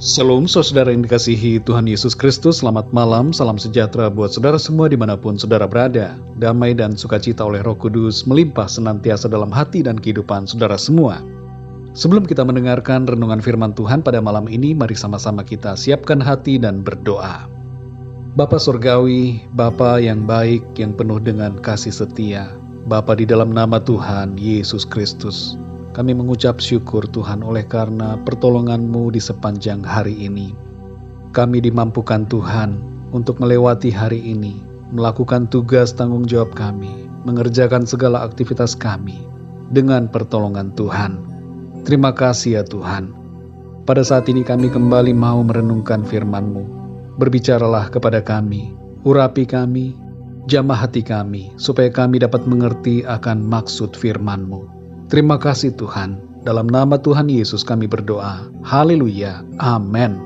Shalom saudara yang dikasihi Tuhan Yesus Kristus, selamat malam, salam sejahtera buat saudara semua dimanapun saudara berada. Damai dan sukacita oleh Roh Kudus melimpah senantiasa dalam hati dan kehidupan saudara semua. Sebelum kita mendengarkan renungan firman Tuhan pada malam ini, mari sama-sama kita siapkan hati dan berdoa. Bapa Surgawi, Bapa yang baik, yang penuh dengan kasih setia, Bapa di dalam nama Tuhan Yesus Kristus, kami mengucap syukur Tuhan oleh karena pertolongan-Mu di sepanjang hari ini. Kami dimampukan Tuhan untuk melewati hari ini, melakukan tugas tanggung jawab kami, mengerjakan segala aktivitas kami dengan pertolongan Tuhan. Terima kasih ya Tuhan. Pada saat ini kami kembali mau merenungkan firman-Mu. Berbicaralah kepada kami, urapi kami, jamah hati kami, supaya kami dapat mengerti akan maksud firman-Mu. Terima kasih Tuhan, dalam nama Tuhan Yesus kami berdoa. Haleluya, amin.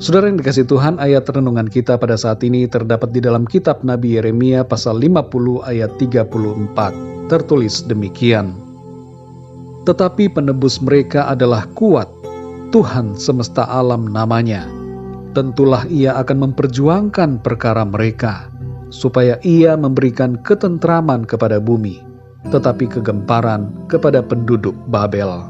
Saudara yang dikasihi Tuhan, ayat renungan kita pada saat ini terdapat di dalam kitab Nabi Yeremia pasal 50 ayat 34. Tertulis demikian. Tetapi penebus mereka adalah kuat, Tuhan semesta alam namanya. Tentulah ia akan memperjuangkan perkara mereka, supaya ia memberikan ketentraman kepada bumi, tetapi kegemparan kepada penduduk Babel.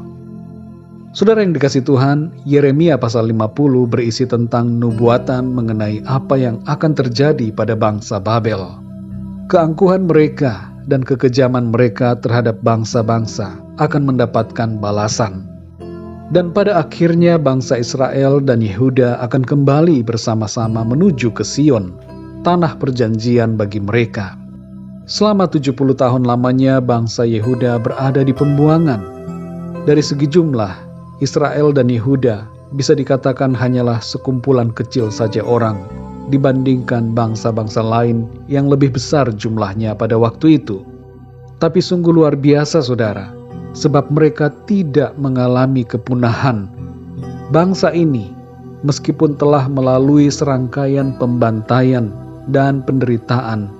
Saudara yang dikasihi Tuhan, Yeremia pasal 50 berisi tentang nubuatan mengenai apa yang akan terjadi pada bangsa Babel. Keangkuhan mereka dan kekejaman mereka terhadap bangsa-bangsa akan mendapatkan balasan. Dan pada akhirnya bangsa Israel dan Yehuda akan kembali bersama-sama menuju ke Sion, tanah perjanjian bagi mereka. Selama 70 tahun lamanya bangsa Yehuda berada di pembuangan. Dari segi jumlah, Israel dan Yehuda bisa dikatakan hanyalah sekumpulan kecil saja orang dibandingkan bangsa-bangsa lain yang lebih besar jumlahnya pada waktu itu. Tapi sungguh luar biasa saudara, sebab mereka tidak mengalami kepunahan. Bangsa ini, meskipun telah melalui serangkaian pembantaian dan penderitaan,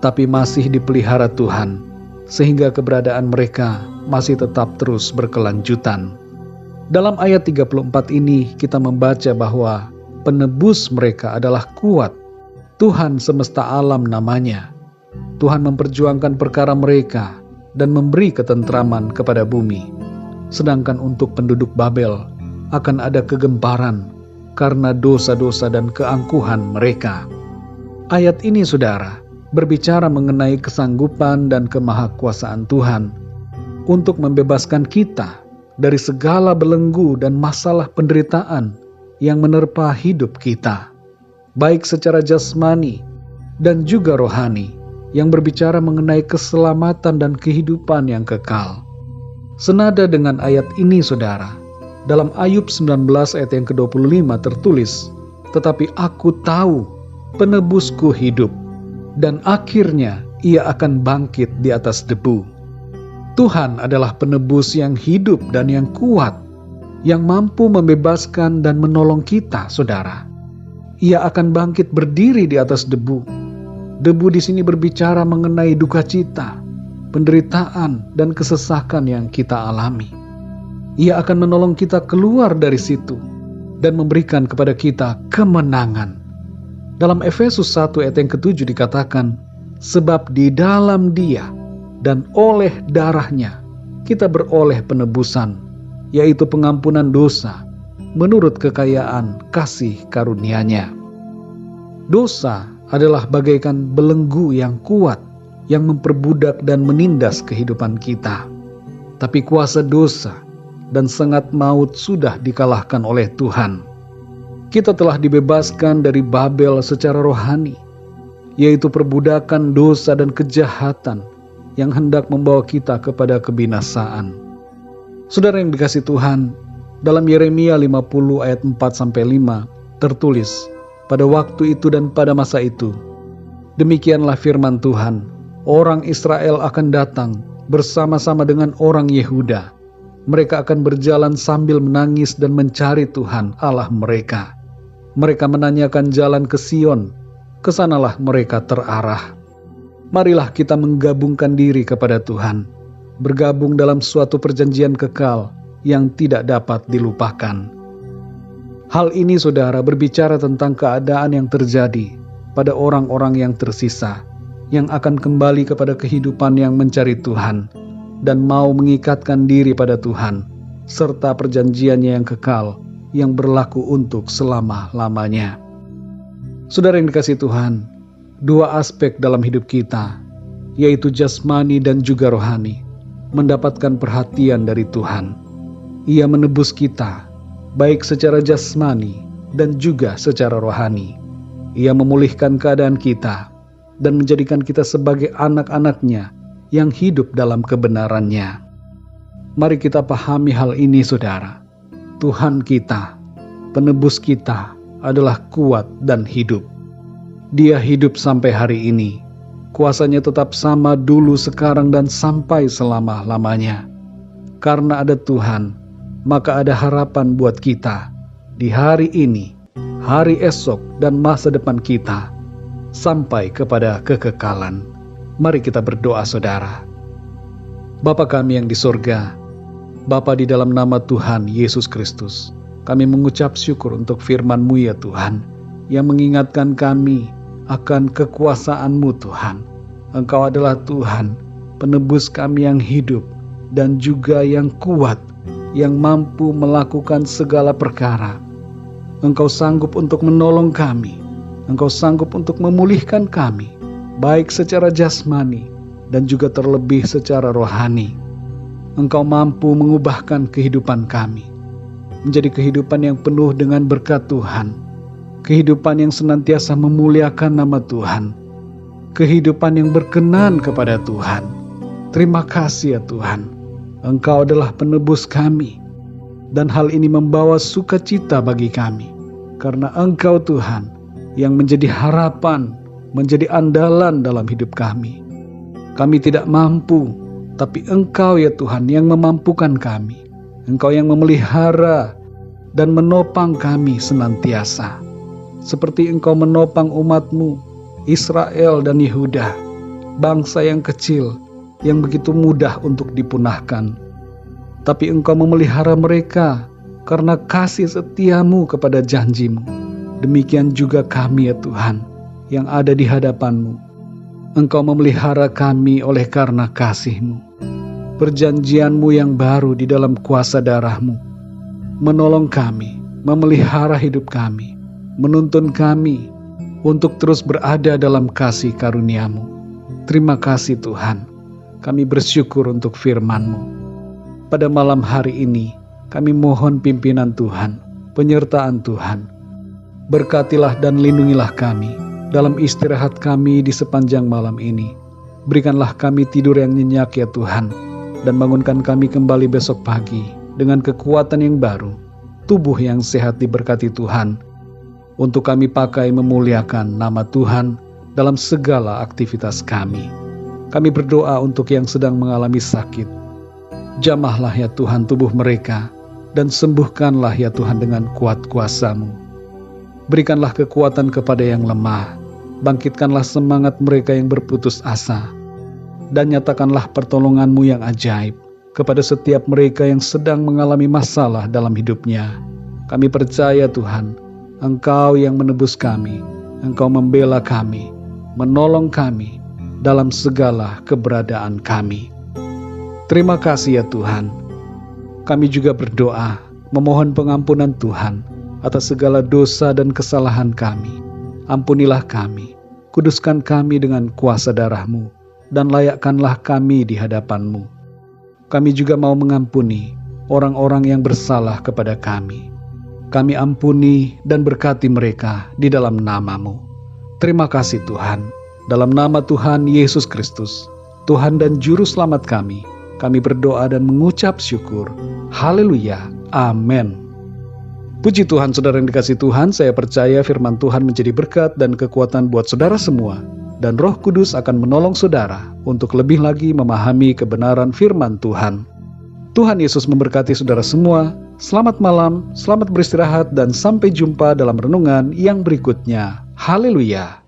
tapi masih dipelihara Tuhan, sehingga keberadaan mereka masih tetap terus berkelanjutan. Dalam ayat 34 ini kita membaca bahwa penebus mereka adalah kuat, Tuhan semesta alam namanya. Tuhan memperjuangkan perkara mereka dan memberi ketentraman kepada bumi. Sedangkan untuk penduduk Babel akan ada kegemparan karena dosa-dosa dan keangkuhan mereka. Ayat ini saudara berbicara mengenai kesanggupan dan kemahakuasaan Tuhan untuk membebaskan kita dari segala belenggu dan masalah penderitaan yang menerpa hidup kita, baik secara jasmani dan juga rohani, yang berbicara mengenai keselamatan dan kehidupan yang kekal. Senada dengan ayat ini saudara, dalam Ayub 19 ayat yang ke-25 tertulis, "Tetapi aku tahu penebusku hidup, dan akhirnya ia akan bangkit di atas debu." Tuhan adalah penebus yang hidup dan yang kuat, yang mampu membebaskan dan menolong kita, saudara. Ia akan bangkit berdiri di atas debu. Debu di sini berbicara mengenai duka cita, penderitaan, dan kesesakan yang kita alami. Ia akan menolong kita keluar dari situ dan memberikan kepada kita kemenangan. Dalam Efesus 1 ayat yang ke-7 dikatakan, "Sebab di dalam Dia dan oleh darahnya kita beroleh penebusan, yaitu pengampunan dosa, menurut kekayaan kasih karunia-Nya." Dosa adalah bagaikan belenggu yang kuat yang memperbudak dan menindas kehidupan kita. Tapi kuasa dosa dan sengat maut sudah dikalahkan oleh Tuhan. Kita telah dibebaskan dari Babel secara rohani, yaitu perbudakan dosa dan kejahatan yang hendak membawa kita kepada kebinasaan. Saudara yang dikasihi Tuhan, dalam Yeremia 50 ayat 4-5 tertulis, "Pada waktu itu dan pada masa itu, demikianlah firman Tuhan, orang Israel akan datang bersama-sama dengan orang Yehuda. Mereka akan berjalan sambil menangis dan mencari Tuhan Allah mereka. Mereka menanyakan jalan ke Sion, kesanalah mereka terarah." Marilah kita menggabungkan diri kepada Tuhan, bergabung dalam suatu perjanjian kekal yang tidak dapat dilupakan. Hal ini saudara berbicara tentang keadaan yang terjadi pada orang-orang yang tersisa, yang akan kembali kepada kehidupan yang mencari Tuhan dan mau mengikatkan diri pada Tuhan, serta perjanjiannya yang kekal, yang berlaku untuk selama-lamanya. Saudara yang dikasihi Tuhan, dua aspek dalam hidup kita, yaitu jasmani dan juga rohani, mendapatkan perhatian dari Tuhan. Ia menebus kita, baik secara jasmani dan juga secara rohani. Ia memulihkan keadaan kita dan menjadikan kita sebagai anak-anak-Nya yang hidup dalam kebenaran-Nya. Mari kita pahami hal ini saudara. Tuhan kita, penebus kita adalah kuat dan hidup. Dia hidup sampai hari ini. Kuasanya tetap sama dulu, sekarang, dan sampai selama-lamanya. Karena ada Tuhan, maka ada harapan buat kita di hari ini, hari esok, dan masa depan kita, sampai kepada kekekalan. Mari kita berdoa saudara. Bapa kami yang di sorga, Bapa, di dalam nama Tuhan Yesus Kristus, kami mengucap syukur untuk firman-Mu ya Tuhan, yang mengingatkan kami akan kekuasaan-Mu Tuhan. Engkau adalah Tuhan, penebus kami yang hidup dan juga yang kuat, yang mampu melakukan segala perkara. Engkau sanggup untuk menolong kami. Engkau sanggup untuk memulihkan kami, baik secara jasmani dan juga terlebih secara rohani. Engkau mampu mengubahkan kehidupan kami menjadi kehidupan yang penuh dengan berkat Tuhan, kehidupan yang senantiasa memuliakan nama Tuhan, kehidupan yang berkenan kepada Tuhan. Terima kasih ya Tuhan, Engkau adalah penebus kami, dan hal ini membawa sukacita bagi kami, karena Engkau Tuhan yang menjadi harapan, menjadi andalan dalam hidup kami. Kami tidak mampu, tapi Engkau ya Tuhan yang memampukan kami. Engkau yang memelihara dan menopang kami senantiasa, seperti Engkau menopang umat-Mu Israel dan Yehuda, bangsa yang kecil yang begitu mudah untuk dipunahkan. Tapi Engkau memelihara mereka karena kasih setia-Mu kepada janji-Mu. Demikian juga kami ya Tuhan yang ada di hadapan-Mu. Engkau memelihara kami oleh karena kasih-Mu. Perjanjian-Mu yang baru di dalam kuasa darah-Mu menolong kami, memelihara hidup kami, menuntun kami untuk terus berada dalam kasih karunia-Mu. Terima kasih Tuhan. Kami bersyukur untuk firman-Mu. Pada malam hari ini, kami mohon pimpinan Tuhan, penyertaan Tuhan. Berkatilah dan lindungilah kami dalam istirahat kami di sepanjang malam ini. Berikanlah kami tidur yang nyenyak ya Tuhan, dan bangunkan kami kembali besok pagi dengan kekuatan yang baru, tubuh yang sehat diberkati Tuhan, untuk kami pakai memuliakan nama Tuhan dalam segala aktivitas kami. Kami berdoa untuk yang sedang mengalami sakit. Jamahlah ya Tuhan tubuh mereka, dan sembuhkanlah ya Tuhan dengan kuat kuasa-Mu. Berikanlah kekuatan kepada yang lemah, bangkitkanlah semangat mereka yang berputus asa, dan nyatakanlah pertolongan-Mu yang ajaib kepada setiap mereka yang sedang mengalami masalah dalam hidupnya. Kami percaya Tuhan, Engkau yang menebus kami, Engkau membela kami, menolong kami dalam segala keberadaan kami. Terima kasih ya Tuhan. Kami juga berdoa, memohon pengampunan Tuhan atas segala dosa dan kesalahan kami. Ampunilah kami, kuduskan kami dengan kuasa darah-Mu, dan layakkanlah kami di hadapan-Mu. Kami juga mau mengampuni orang-orang yang bersalah kepada kami. Kami ampuni dan berkati mereka di dalam nama-Mu. Terima kasih Tuhan. Dalam nama Tuhan Yesus Kristus, Tuhan dan Juru Selamat kami berdoa dan mengucap syukur. Haleluya. Amin. Puji Tuhan, saudara yang dikasihi Tuhan, saya percaya firman Tuhan menjadi berkat dan kekuatan buat saudara semua, dan Roh Kudus akan menolong saudara untuk lebih lagi memahami kebenaran firman Tuhan. Tuhan Yesus memberkati saudara semua. Selamat malam, selamat beristirahat, dan sampai jumpa dalam renungan yang berikutnya. Haleluya.